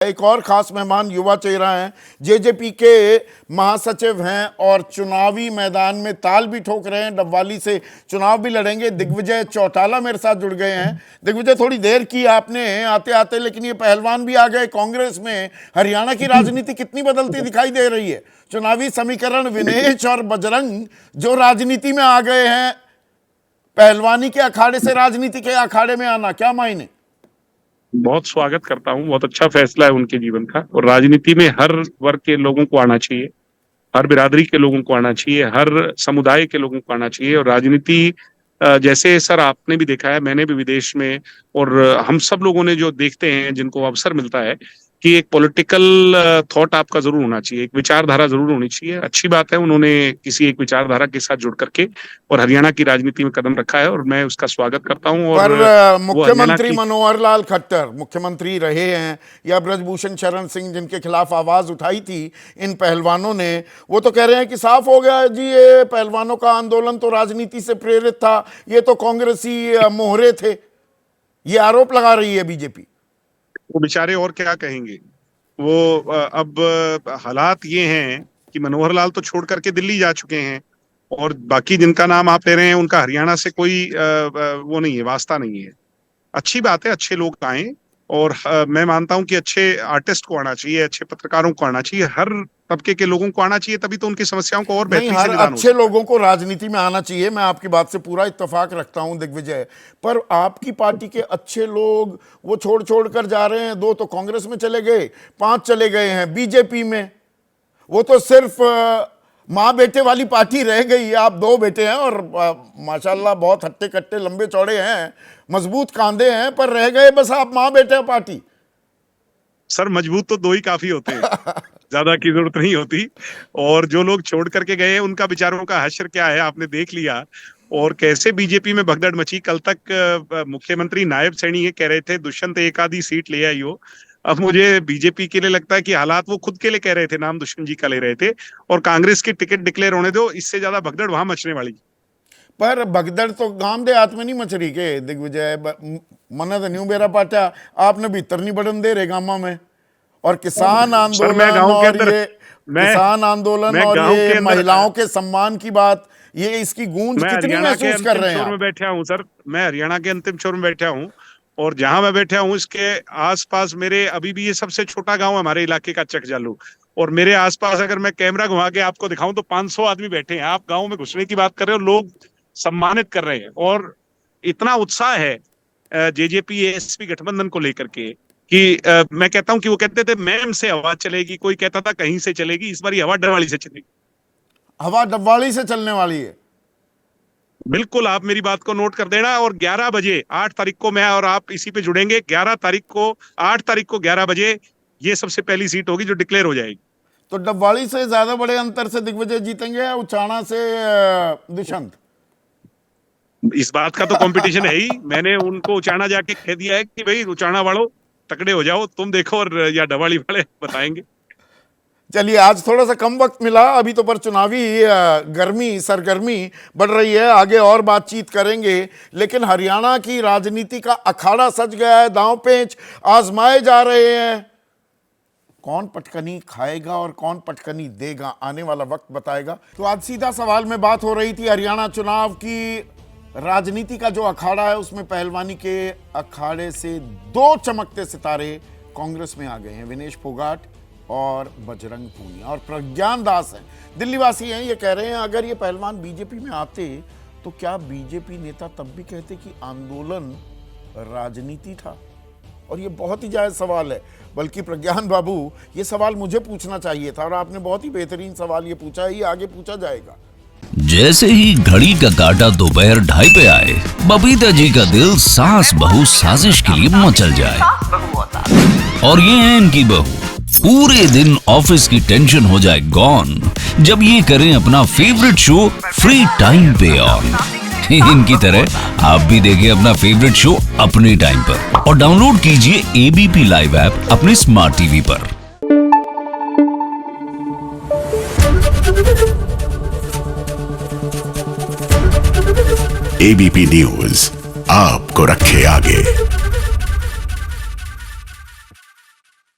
एक और खास मेहमान युवा चेहरा हैं, जेजेपी के महासचिव हैं और चुनावी मैदान में ताल भी ठोक रहे हैं, डबवाली से चुनाव भी लड़ेंगे। दिग्विजय चौटाला मेरे साथ जुड़ गए हैं। दिग्विजय, थोड़ी देर की आपने आते आते, लेकिन ये पहलवान भी आ गए कांग्रेस में। हरियाणा की राजनीति कितनी बदलती दिखाई दे रही है? चुनावी समीकरण, विनेश और बजरंग जो राजनीति में आ गए हैं, पहलवानी के अखाड़े से राजनीति के अखाड़े में आना, क्या मायने? बहुत स्वागत करता हूं। बहुत अच्छा फैसला है उनके जीवन का। और राजनीति में हर वर्ग के लोगों को आना चाहिए, हर बिरादरी के लोगों को आना चाहिए, हर समुदाय के लोगों को आना चाहिए। और राजनीति जैसे सर आपने भी देखा है, मैंने भी विदेश में, और हम सब लोगों ने जो देखते हैं, जिनको अवसर मिलता है कि एक पॉलिटिकल थॉट आपका जरूर होना चाहिए, एक विचारधारा जरूर होनी चाहिए। अच्छी बात है उन्होंने किसी एक विचारधारा के साथ जुड़ करके और हरियाणा की राजनीति में कदम रखा है, और मैं उसका स्वागत करता हूं। और मुख्यमंत्री मनोहर लाल खट्टर मुख्यमंत्री रहे हैं, या ब्रजभूषण शरण सिंह जिनके खिलाफ आवाज उठाई थी इन पहलवानों ने, वो तो कह रहे हैं कि साफ हो गया जी, ये पहलवानों का आंदोलन तो राजनीति से प्रेरित था, ये तो कांग्रेसी मोहरे थे। ये आरोप लगा रही है बीजेपी। वो बेचारे और क्या कहेंगे। वो अब हालात ये हैं कि मनोहर लाल तो छोड़ करके दिल्ली जा चुके हैं, और बाकी जिनका नाम आप ले रहे हैं उनका हरियाणा से कोई वो नहीं है, वास्ता नहीं है। अच्छी बात है, अच्छे लोग आए, और मैं मानता हूं कि अच्छे आर्टिस्ट को आना चाहिए, अच्छे पत्रकारों को आना चाहिए, हर तबके के लोगों को आना चाहिए, तभी तो उनकी समस्याओं को और बेहतरी से निदान हो। अच्छे लोगों को राजनीति में आना चाहिए, मैं आपकी बात से पूरा इत्तेफाक रखता हूं दिग्विजय। पर आपकी पार्टी के अच्छे लोग वो छोड़ छोड़ कर जा रहे हैं। 2 तो कांग्रेस में चले गए, 5 चले गए हैं बीजेपी में। वो तो सिर्फ माँ बेटे वाली पार्टी रह गई। आप 2 बेटे हैं और माशाल्लाह बहुत हट्टे कट्टे लंबे चौड़े हैं, मजबूत कांधे हैं, पर रह गए बस आप माँ बेटे पार्टी। सर मजबूत तो 2 ही काफी होते हैं, ज्यादा की जरूरत नहीं होती। और जो लोग छोड़ करके गए हैं उनका बेचारों का हश्र क्या है आपने देख लिया। और कैसे बीजेपी में भगदड़ मची। कल तक मुख्यमंत्री नायब सैनी ये कह रहे थे दुष्यंत एक आधी सीट ले आई हो। अब मुझे बीजेपी के लिए लगता है कि हालात वो खुद के लिए कह रहे थे, नाम दुष्यंत जी का ले रहे थे, और कांग्रेस की टिकट डिक्लेयर होने दो, इससे ज्यादा भगदड़ वहां मचने वाली। पर भगदड़ तो गांव देहात में नहीं मच रही के दिग्विजय? मन तो न्यू बेरा पाटा आपने भीतर नहीं बढ़न दे रहे गामा में। और किसान आंदोलन और ये महिलाओं के सम्मान की बात, ये इसकी गूंज कितनी महसूस कर रहे हैं? मैं बैठा हूं सर, मैं हरियाणा के अंतिम छोर में बैठा हूं, और जहां मैं बैठा हूं इसके आसपास मेरे, अभी भी ये सबसे छोटा गांव है हमारे इलाके का, चकजालू, और मेरे आसपास अगर मैं कैमरा घुमा के आपको दिखाऊं तो 500 आदमी बैठे हैं। आप गांव में घुसने की बात कर रहे हो, लोग सम्मानित कर रहे हैं, और इतना उत्साह है जेजेपी एसपी गठबंधन को लेकर के कि मैं कहता हूं कि वो कहते थे मैम से हवा चलेगी, कोई कहता था कहीं से चलेगी, इस बार हवा डबवाली से चलेगी। हवा डबवाली से चलने वाली है। बिल्कुल, आप मेरी बात को नोट कर देना। और 11 बजे 8 तारीख को मैं और आप इसी पे जुड़ेंगे। 8 तारीख को 11 बजे ये सबसे पहली सीट होगी जो डिक्लेयर हो जाएगी। तो डबवाली से ज्यादा बड़े अंतर से दिग्विजय जीतेंगे या उचाना से दुष्यंत? इस बात का तो कंपटीशन है ही। मैंने उनको उचाना जाके कह दिया है कि भाई उचाना वालों तकड़े हो जाओ, तुम देखो, और या डबवाली वाले बताएंगे। चलिए, आज थोड़ा सा कम वक्त मिला, अभी तो पर चुनावी सरगर्मी बढ़ रही है, आगे और बातचीत करेंगे। लेकिन हरियाणा की राजनीति का अखाड़ा सज गया है, दांव पेच आजमाए जा रहे हैं। कौन पटकनी खाएगा और कौन पटकनी देगा, आने वाला वक्त बताएगा। तो आज सीधा सवाल में बात हो रही थी हरियाणा चुनाव की। राजनीति का जो अखाड़ा है उसमें पहलवानी के अखाड़े से 2 चमकते सितारे कांग्रेस में आ गए हैं, विनेश फोगाट और बजरंग पूनिया। और प्रज्ञान दास हैं, दिल्ली वासी हैं, ये कह रहे हैं अगर ये पहलवान बीजेपी में आते तो क्या बीजेपी नेता तब भी कहते कि आंदोलन राजनीति था? और ये बहुत ही जायज सवाल है। बल्कि प्रज्ञान बाबू, ये सवाल मुझे पूछना चाहिए था और आपने बहुत ही बेहतरीन सवाल ये पूछा है, ये आगे पूछा जाएगा। जैसे ही घड़ी का काटा दोपहर 2:30 पे आए, बबीता जी का दिल सास बहू साजिश के लिए मचल जाए। और ये है इनकी बहू, पूरे दिन ऑफिस की टेंशन हो जाए गॉन जब ये करें अपना फेवरेट शो फ्री टाइम पे ऑन। इनकी तरह आप भी देखिए अपना फेवरेट शो अपने टाइम पर, और डाउनलोड कीजिए एबीपी लाइव ऐप अपने स्मार्ट टीवी पर। एबीपी न्यूज आपको रखे आगे।